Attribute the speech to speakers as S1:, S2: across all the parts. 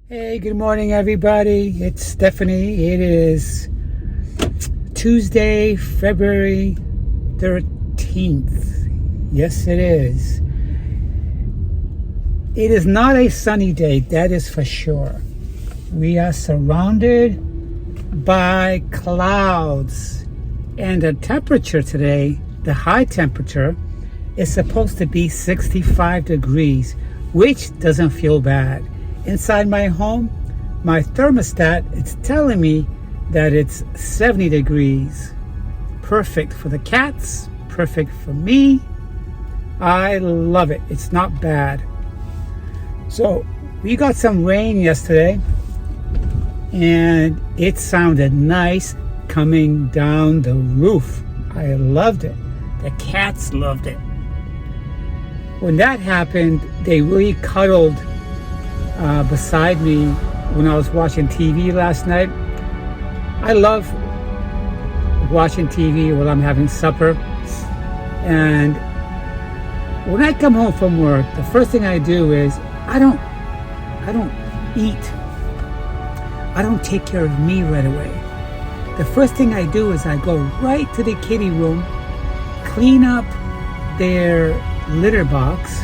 S1: Hey, good morning, everybody. It's Stephanie. It is Tuesday, February 13th. Yes, it is. It is not a sunny day, that is for sure. We are surrounded by clouds, and the temperature today, the high temperature, is supposed to be 65 degrees, which doesn't feel bad. Inside my home, my thermostat, it's telling me that it's 70 degrees. Perfect for the cats, perfect for me. I love it. It's not bad. So we got some rain yesterday, and it sounded nice coming down the roof. I loved it. The cats loved it. When that happened, they really cuddled beside me when I was watching TV last night. I love watching TV while I'm having supper, and when I come home from work, the first thing I do is I don't eat. I don't take care of me right away. The first thing I do is I go right to the kitty room, clean up their litter box.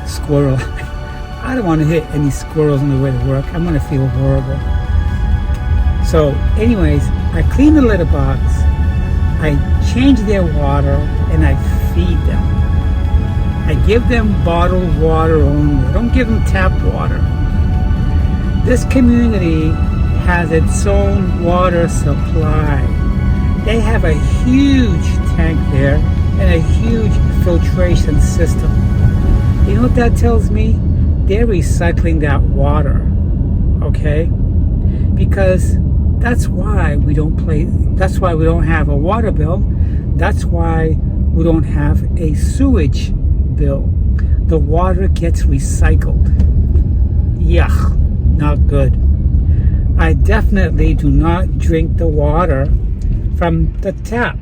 S1: Squirrel. I don't want to hit any squirrels on the way to work. I'm going to feel horrible. So anyways, I clean the litter box, I change their water, and I feed them. I give them bottled water only. I don't give them tap water. This community has its own water supply. They have a huge tank there and a huge filtration system. You know what that tells me? They're recycling that water, okay? Because that's why we don't have a water bill. That's why we don't have a sewage bill. The water gets recycled. Yuck, not good. I definitely do not drink the water from the tap.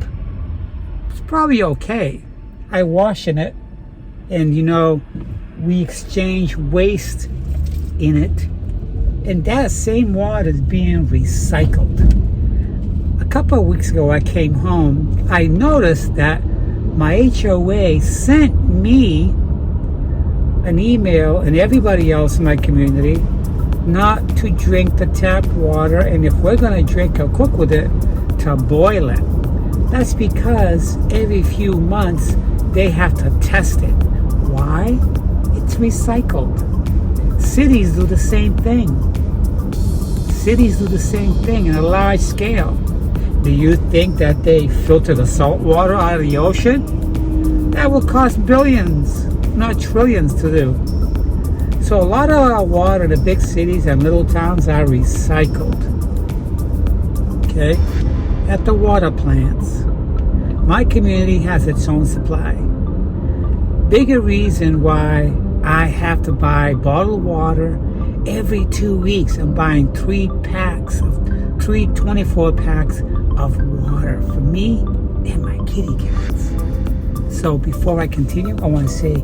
S1: It's probably okay. I wash in it. And we exchange waste in it, and that same water is being recycled. A couple of weeks ago I came home, I noticed that my HOA sent me an email, and everybody else in my community, not to drink the tap water, and if we're going to drink or cook with it, to boil it. That's because every few months they have to test it. Why? It's recycled. Cities do the same thing. Cities do the same thing on a large scale. Do you think that they filter the salt water out of the ocean? That will cost billions, not trillions to do. So a lot of our water in the big cities and little towns are recycled. Okay? At the water plants. My community has its own supply. Bigger reason why I have to buy bottled water every 2 weeks. I'm buying 24 packs of water for me and my kitty cats. So before I continue, I want to say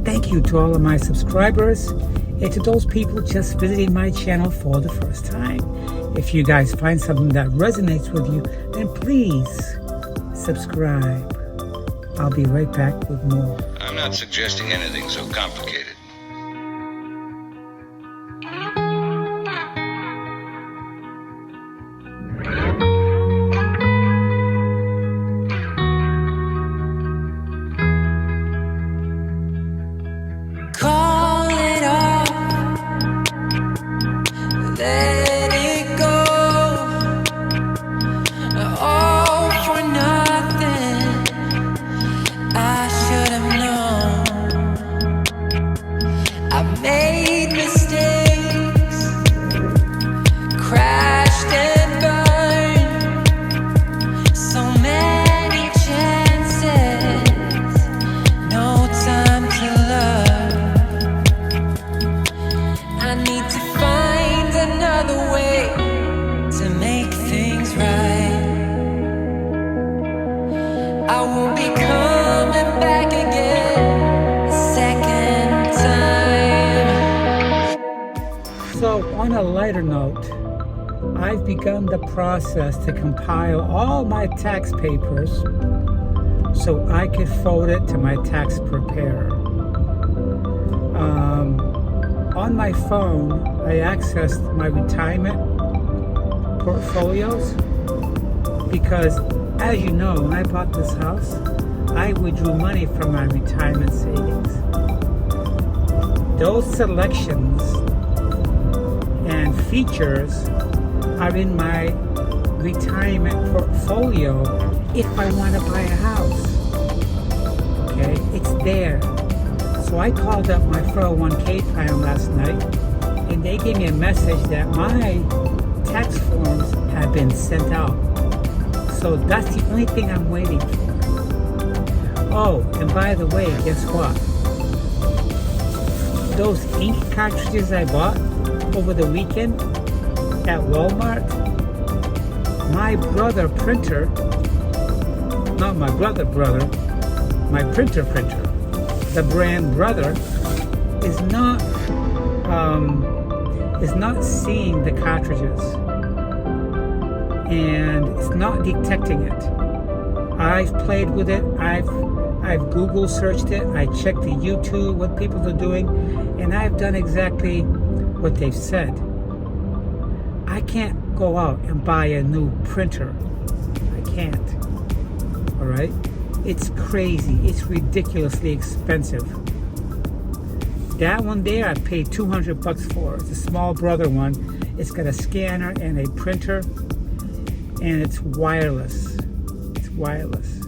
S1: thank you to all of my subscribers and to those people just visiting my channel for the first time. If you guys find something that resonates with you, then please subscribe. I'll be right back with more.
S2: I'm not suggesting anything so complicated.
S3: Call it off, let it go, all for nothing. I should have known
S1: So on a lighter note, I've begun the process to compile all my tax papers so I could forward it to my tax preparer. On my phone, I accessed my retirement portfolios because, as you know, when I bought this house, I withdrew money from my retirement savings. Those selections and features are in my retirement portfolio if I want to buy a house. Okay, it's there. So I called up my 401k plan last night, and they gave me a message that my tax forms have been sent out. So that's the only thing I'm waiting for. Oh, and by the way, guess what? Those ink cartridges I bought over the weekend at Walmart, my brother printer, not my brother, my printer, the brand Brother, is not seeing the cartridges, and it's not detecting it. I've played with it. I've Google searched it. I checked the YouTube, what people are doing, and I've done exactly what they've said. I can't go out and buy a new printer. I can't. All right? It's crazy. It's ridiculously expensive. That one there, I paid $200 for. It's a small Brother one. It's got a scanner and a printer, and it's wireless. It's wireless.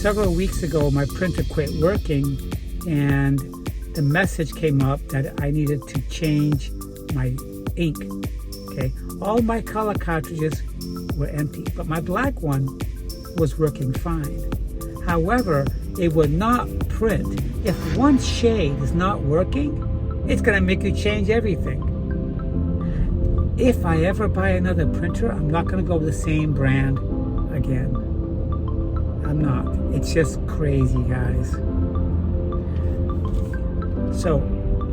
S1: Several weeks ago, my printer quit working, and the message came up that I needed to change my ink. Okay, all my color cartridges were empty, but my black one was working fine. However, it would not print. If one shade is not working, it's going to make you change everything. If I ever buy another printer, I'm not going to go with the same brand again. I'm not. It's just crazy, guys. So,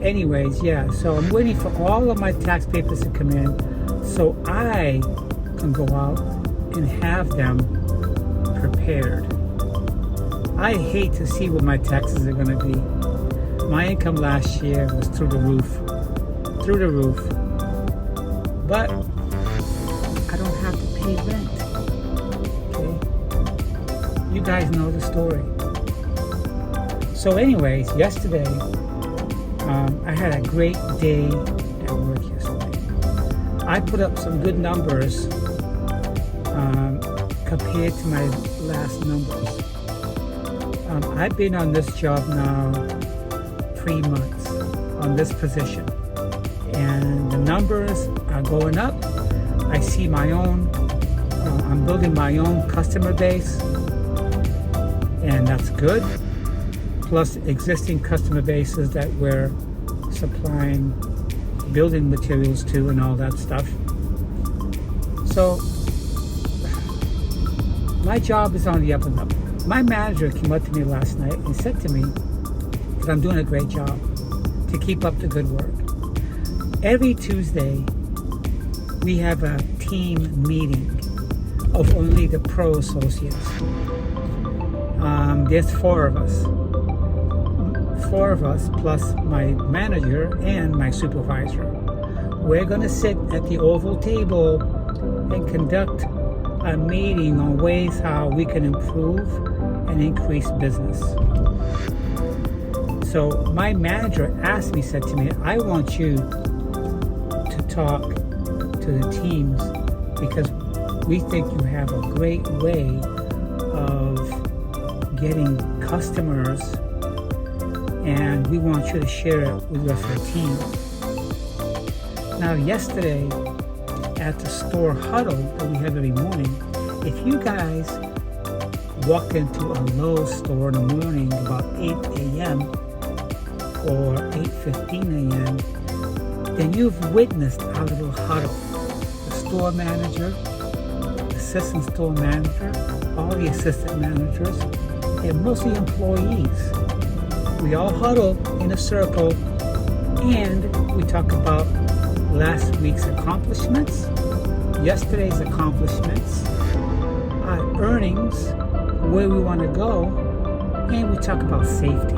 S1: anyways, yeah. So I'm waiting for all of my tax papers to come in so I can go out and have them prepared. I hate to see what my taxes are going to be. My income last year was through the roof. But I don't have to pay rent. Okay? You guys know the story. So anyways, yesterday, I had a great day at work yesterday. I put up some good numbers compared to my last numbers. I've been on this job now 3 months on this position, and the numbers are going up. I see my own, I'm building my own customer base, and that's good. Plus existing customer bases that we're supplying building materials to and all that stuff. So my job is on the up and up. My manager came up to me last night and said to me that I'm doing a great job, to keep up the good work. Every Tuesday, we have a team meeting of only the pro associates. There's 4 of us. 4 of us plus my manager and my supervisor. We're going to sit at the oval table and conduct a meeting on ways how we can improve and increase business. So my manager asked me, said to me, I want you to talk to the teams because we think you have a great way of getting customers, and we want you to share it with the rest of the team. Now, yesterday at the store huddle that we have every morning, if you guys walked into a Lowe's store in the morning about 8 a.m. or 8:15 a.m., then you've witnessed our little huddle. The store manager, assistant store manager, all the assistant managers, and mostly employees. We all huddle in a circle and we talk about last week's accomplishments, yesterday's accomplishments, our earnings, where we want to go, and we talk about safety.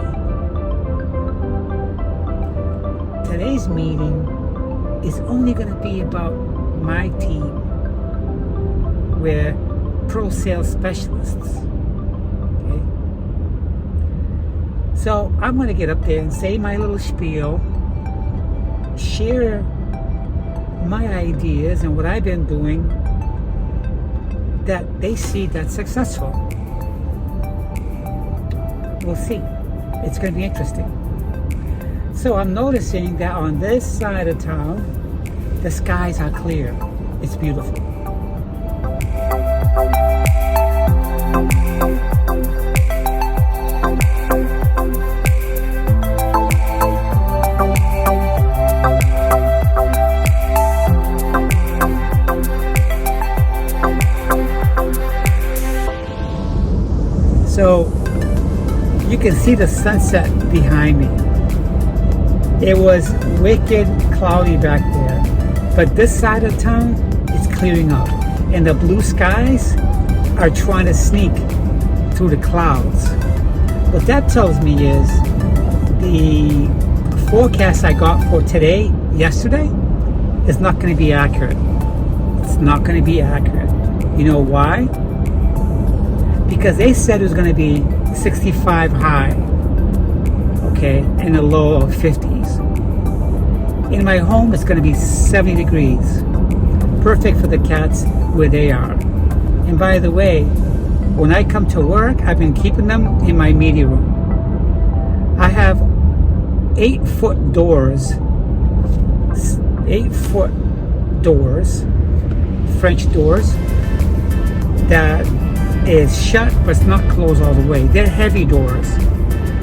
S1: Today's meeting is only going to be about my team. We're pro sales specialists. Okay? So I'm going to get up there and say my little spiel, share my ideas and what I've been doing that they see that's successful. We'll see. It's going to be interesting. So I'm noticing that on this side of town, the skies are clear. It's beautiful. So you can see the sunset behind me. It was wicked cloudy back there, but this side of town is clearing up, and the blue skies are trying to sneak through the clouds. What that tells me is the forecast I got for today, yesterday, is not going to be accurate. It's not going to be accurate. You know why? Because they said it was going to be 65 high, okay, and a low of 50s. In my home, it's going to be 70 degrees. Perfect for the cats where they are. And by the way, when I come to work, I've been keeping them in my media room. I have 8-foot doors, 8-foot doors, French doors, that is shut but it's not closed all the way. They're heavy doors,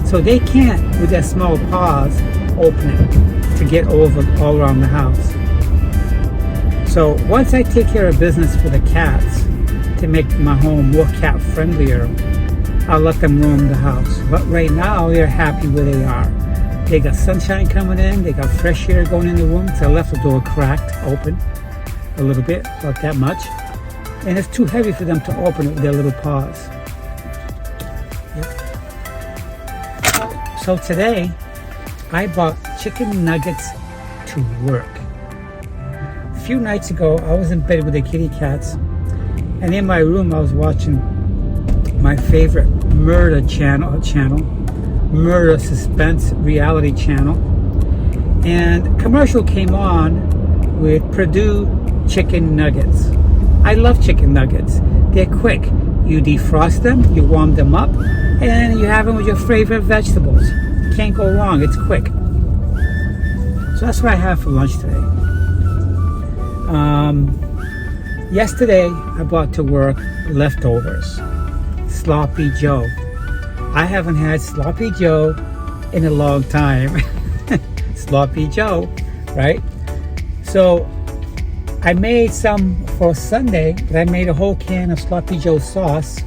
S1: so they can't with their small paws open it to get over all around the house. So once I take care of business for the cats to make my home more cat friendlier, I'll let them roam the house. But right now they're happy where they are. They got sunshine coming in, they got fresh air going in the room, so I left the door cracked open a little bit, about that much. And it's too heavy for them to open it with their little paws. Yep. So today, I bought chicken nuggets to work. A few nights ago, I was in bed with the kitty cats, and in my room, I was watching my favorite murder channel, murder suspense reality channel, and commercial came on with Purdue chicken nuggets. I love chicken nuggets. They're quick. You defrost them, you warm them up, and you have them with your favorite vegetables. Can't go wrong. It's quick. So that's what I have for lunch today. Yesterday, I brought to work leftovers. Sloppy Joe. I haven't had Sloppy Joe in a long time. Sloppy Joe, right? So I made some for Sunday, but I made a whole can of Sloppy Joe sauce.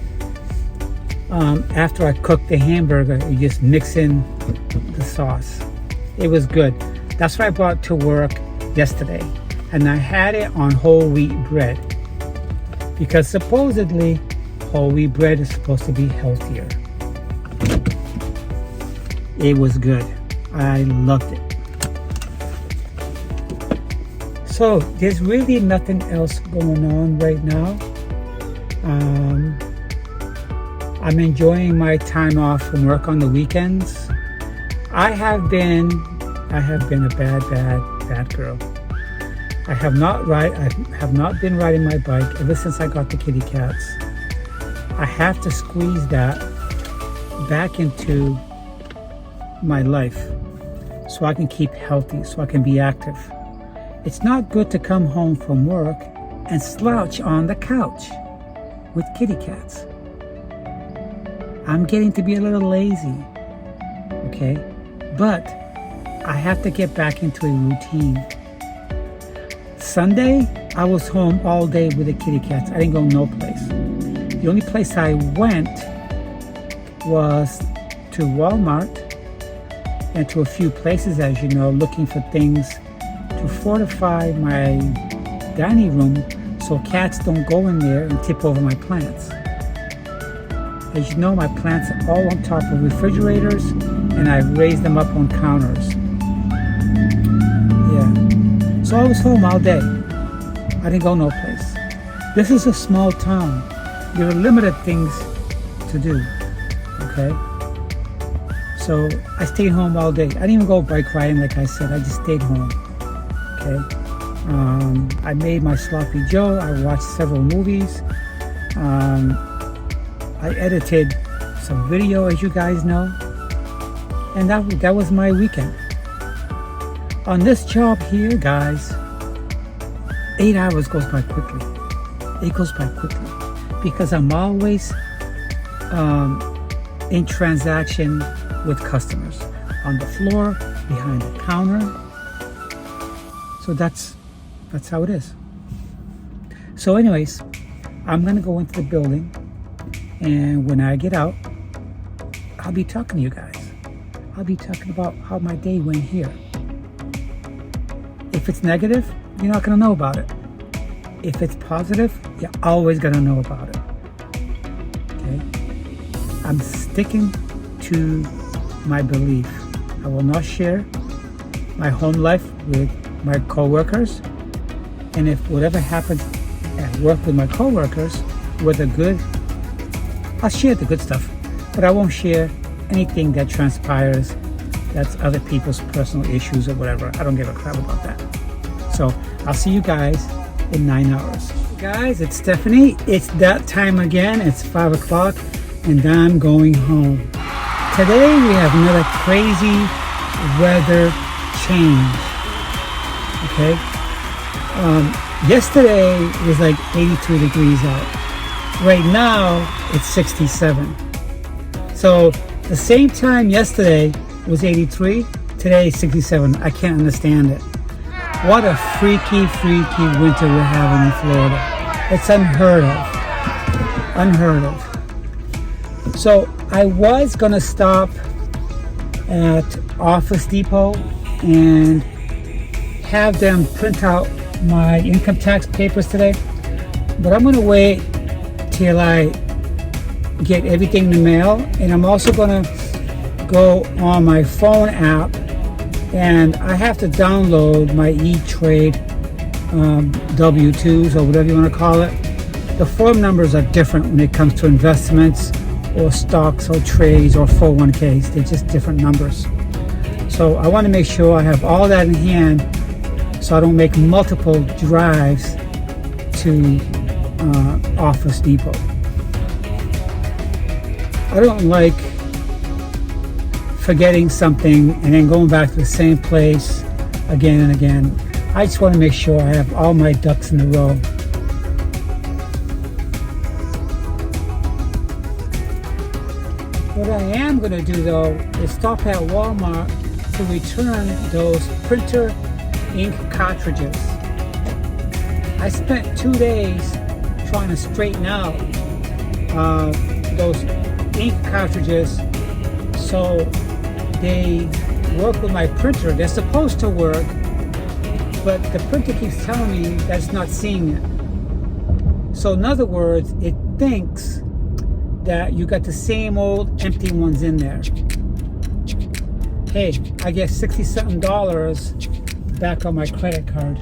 S1: After I cooked the hamburger, you just mix in the sauce. It was good. That's what I brought to work yesterday. And I had it on whole wheat bread. Because supposedly, whole wheat bread is supposed to be healthier. It was good. I loved it. So there's really nothing else going on right now. I'm enjoying my time off from work on the weekends. I have been a bad girl. I have not been riding my bike ever since I got the kitty cats. I have to squeeze that back into my life so I can keep healthy, so I can be active. It's not good to come home from work and slouch on the couch with kitty cats. I'm getting to be a little lazy, okay? But I have to get back into a routine. Sunday, I was home all day with the kitty cats. I didn't go no place. The only place I went was to Walmart and to a few places, as you know, looking for things to fortify my dining room so cats don't go in there and tip over my plants. As you know, my plants are all on top of refrigerators, and I raised them up on counters. Yeah. So I was home all day. I didn't go no place. This is a small town. There are limited things to do. Okay? So I stayed home all day. I didn't even go bike riding like I said. I just stayed home. Okay? I made my sloppy joe. I watched several movies. I edited some video, as you guys know. And that was my weekend. On this job here, guys, 8 hours goes by quickly. It goes by quickly because I'm always in transaction with customers on the floor, behind the counter. So that's how it is. So anyways, I'm gonna go into the building, and when I get out, I'll be talking to you guys. I'll be talking about how my day went here. If it's negative, you're not gonna know about it. If it's positive, you're always gonna know about it. Okay? I'm sticking to my belief. I will not share my home life with my coworkers. And if whatever happens at work with my coworkers, whether good, I'll share the good stuff. But I won't share anything that transpires that's other people's personal issues or whatever. I don't give a crap about that. So I'll see you guys in 9 hours. Guys, it's Stephanie. It's that time again. It's 5 o'clock and I'm going home. Today we have another crazy weather change. Okay? Yesterday was like 82 degrees out. Right now it's 67. So the same time yesterday was 83, today is 67. I can't understand it. What a freaky winter we're having in Florida. It's unheard of. Unheard of. So I was gonna stop at Office Depot and have them print out my income tax papers today, but I'm gonna wait till I get everything in the mail, and I'm also gonna go on my phone app, and I have to download my E-Trade W-2s or whatever you want to call it. The form numbers are different when it comes to investments or stocks or trades or 401ks. They're just different numbers. So I want to make sure I have all that in hand so I don't make multiple drives to Office Depot. I don't like forgetting something and then going back to the same place again and again. I just want to make sure I have all my ducks in a row. What I am going to do though is stop at Walmart to return those printer ink cartridges. I spent 2 days trying to straighten out those ink cartridges so they work with my printer. They're supposed to work, but the printer keeps telling me that it's not seeing it. So in other words, it thinks that you got the same old empty ones in there. Hey, I get $60-something back on my credit card.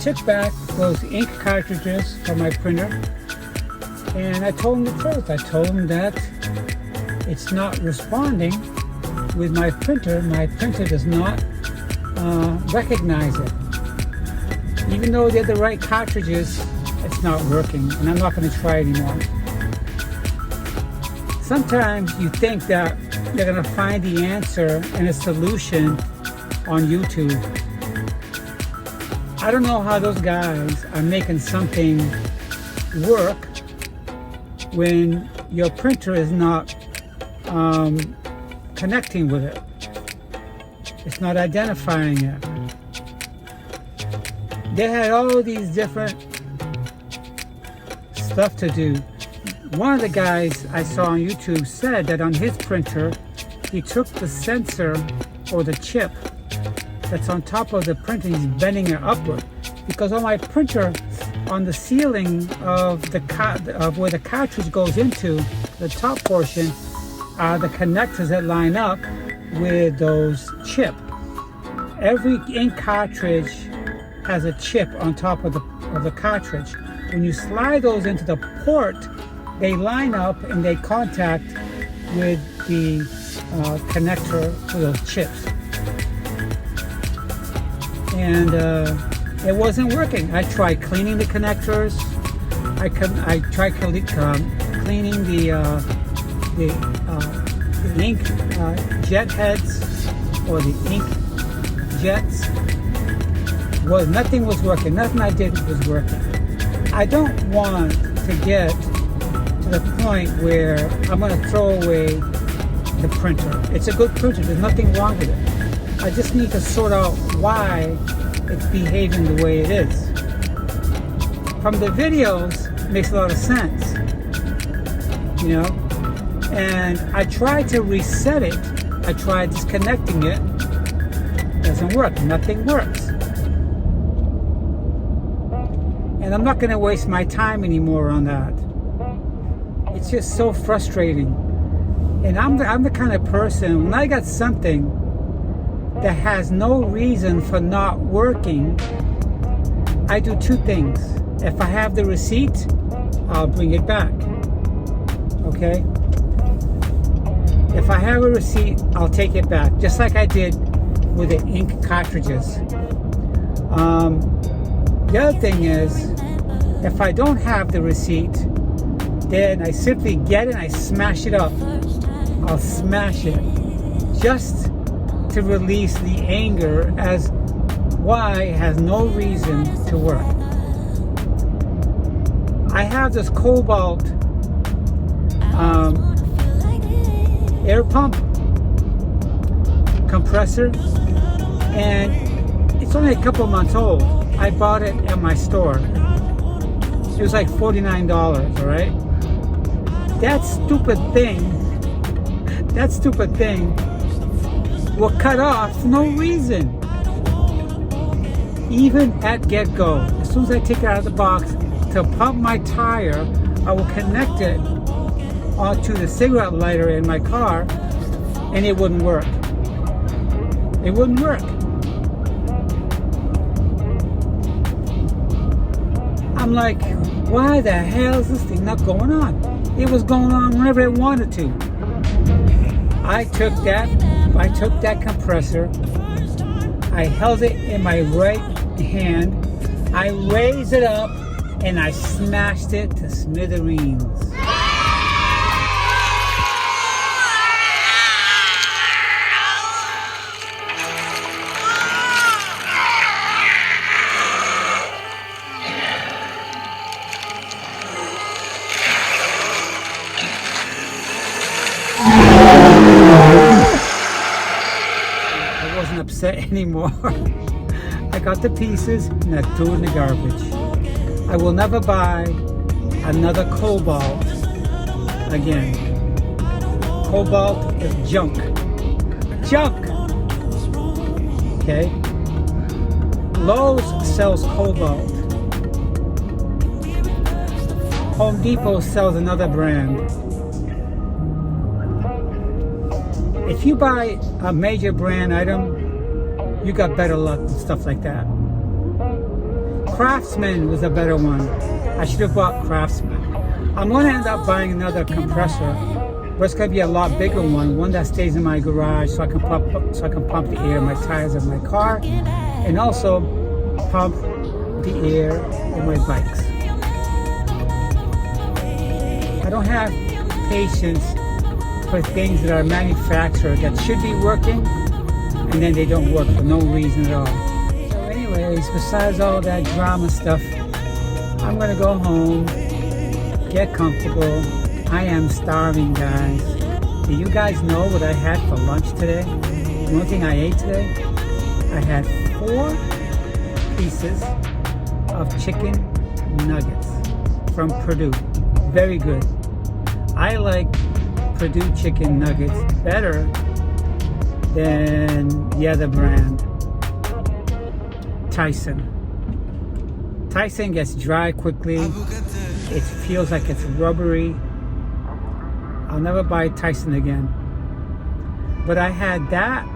S1: Took back those ink cartridges from my printer, and I told them the truth. I told them that it's not responding with my printer. My printer does not recognize it. Even though they're the right cartridges, it's not working, and I'm not going to try anymore. Sometimes you think that you're going to find the answer and a solution on YouTube. I don't know how those guys are making something work when your printer is not connecting with it. It's not identifying it. They had all these different stuff to do. One of the guys I saw on YouTube said that on his printer, he took the sensor or the chip that's on top of the printer, he's bending it upward. Because on my printer, on the ceiling of where the cartridge goes into, the top portion, are the connectors that line up with those chip. Every ink cartridge has a chip on top of the cartridge. When you slide those into the port, they line up and they contact with the connector to those chips. And it wasn't working. I tried cleaning the connectors. I tried cleaning the ink jet heads or the ink jets. Nothing was working. Nothing I did was working. I don't want to get to the point where I'm going to throw away the printer. It's a good printer. There's nothing wrong with it. I just need to sort out why it's behaving the way it is. From the videos, it makes a lot of sense, you know. And I tried to reset it. I tried disconnecting it. Doesn't work. Nothing works. And I'm not going to waste my time anymore on that. It's just so frustrating. And I'm the kind of person, when I got something that has no reason for not working, I do two things. If I have the receipt, I'll bring it back. Okay? If I have a receipt, I'll take it back, just like I did with the ink cartridges. The other thing is, if I don't have the receipt, then I simply get it and I smash it up. I'll smash it just to release the anger as why it has no reason to work. I have this Cobalt air pump compressor, and it's only a couple months old. I bought it at my store. It was like $49, all right? That stupid thing will cut off for no reason. Even at get-go, as soon as I take it out of the box to pump my tire, I will connect it onto the cigarette lighter in my car, and it wouldn't work. It wouldn't work. I'm like, why the hell is this thing not going on? It was going on whenever it wanted to. I took that compressor, I held it in my right hand, I raised it up, and I smashed it to smithereens. Upset anymore. I got the pieces and I threw it in the garbage. I will never buy another Cobalt again. Cobalt is junk. Junk! Okay? Lowe's sells Cobalt. Home Depot sells another brand. If you buy a major brand item, you got better luck and stuff like that. Craftsman was a better one. I should have bought Craftsman. I'm going to end up buying another compressor, but it's going to be a lot bigger one that stays in my garage, so I can pump the air in my tires of my car, and also pump the air in my bikes. I don't have patience for things that are manufactured that should be working and then they don't work for no reason at all. So anyways, besides all that drama stuff, I'm gonna go home, get comfortable. I am starving, guys. Do you guys know what I had for lunch today? The only thing I ate today, I had 4 pieces of chicken nuggets from Purdue. Very good. I like Purdue chicken nuggets better than the other brand, Tyson. Tyson gets dry quickly. It feels like it's rubbery. I'll never buy Tyson again. But I had that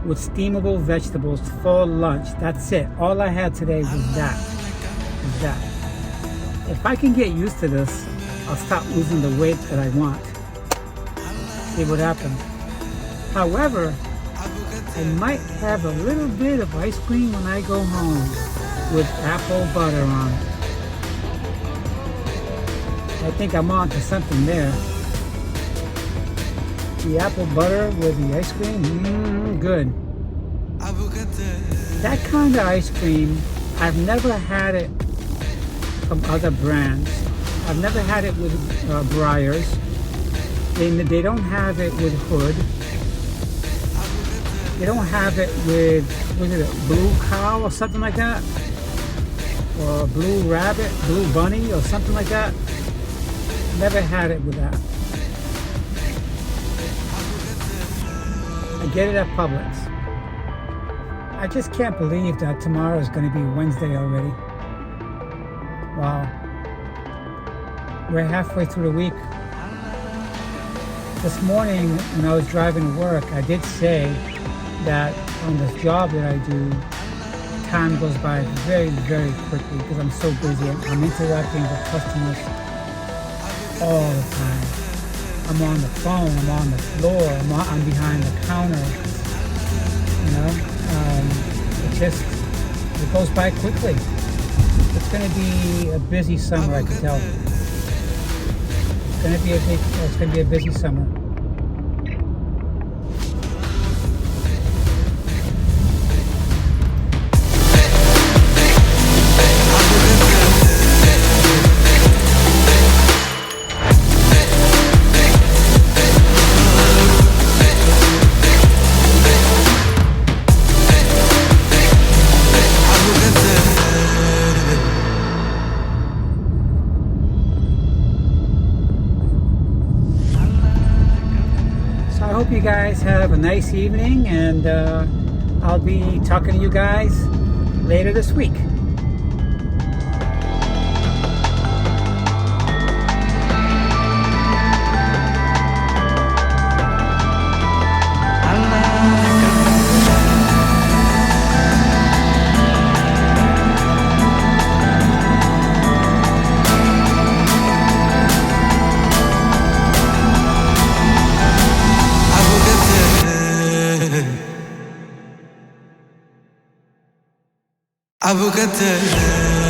S1: with steamable vegetables for lunch. That's it. All I had today was that. If I can get used to this, I'll stop losing the weight that I want. See what happens. However, I might have a little bit of ice cream when I go home with apple butter on it. I think I'm on to something there. The apple butter with the ice cream, good. That kind of ice cream, I've never had it from other brands. I've never had it with Breyers. They don't have it with Hood. They don't have it with, was it a Blue Cow or something like that? Or Blue Rabbit, Blue Bunny or something like that. Never had it with that. I get it at Publix. I just can't believe that tomorrow is going to be Wednesday already. Wow. We're halfway through the week. This morning when I was driving to work, I did say that on this job that I do, time goes by very, very quickly because I'm so busy. I'm interacting with customers all the time. I'm on the phone, I'm on the floor, I'm behind the counter. You know, it goes by quickly. It's going to be a busy summer, I can tell. It's going to be a busy summer. I hope you guys have a nice evening, and I'll be talking to you guys later this week.
S3: I will get there.